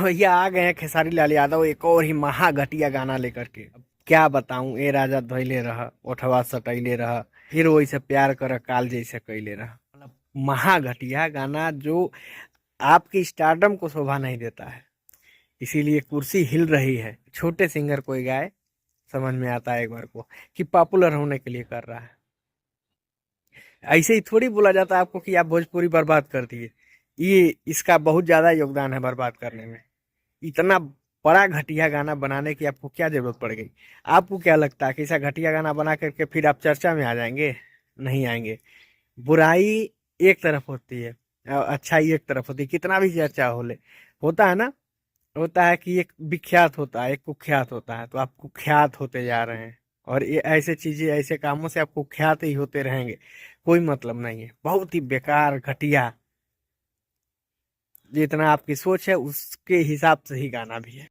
भैया आ गए हैं खेसारी लाल यादव एक और ही महा घटिया गाना लेकर के। अब क्या बताऊं, ए राजा धोइले रह, ओठवा सटैले रह, फिर वैसे प्यार कर काल जैसे कैले रह। मतलब महा घटिया गाना जो आपकी स्टारडम को शोभा नहीं देता है। इसीलिए कुर्सी हिल रही है। छोटे सिंगर कोई गाए, समझ में आता है एक बार को कि पॉपुलर होने के लिए कर रहा है। ऐसे ही थोड़ी बोला जाता है आपको कि आप भोजपुरी बर्बाद कर दिए। ये इसका बहुत ज्यादा योगदान है बर्बाद करने में। इतना बड़ा घटिया गाना बनाने की आपको क्या जरूरत पड़ गई? आपको क्या लगता है कि ऐसा घटिया गाना बना करके फिर आप चर्चा में आ जाएंगे? नहीं आएंगे। बुराई एक तरफ होती है और अच्छाई एक तरफ होती है। कितना भी चर्चा हो ले, होता है ना, होता है कि एक विख्यात होता है, एक कुख्यात होता है। तो आप कुख्यात होते जा रहे हैं और ये ऐसे चीजें, ऐसे कामों से आप कुख्यात ही होते रहेंगे। कोई मतलब नहीं है। बहुत ही बेकार घटिया। जितना आपकी सोच है उसके हिसाब से ही गाना भी है।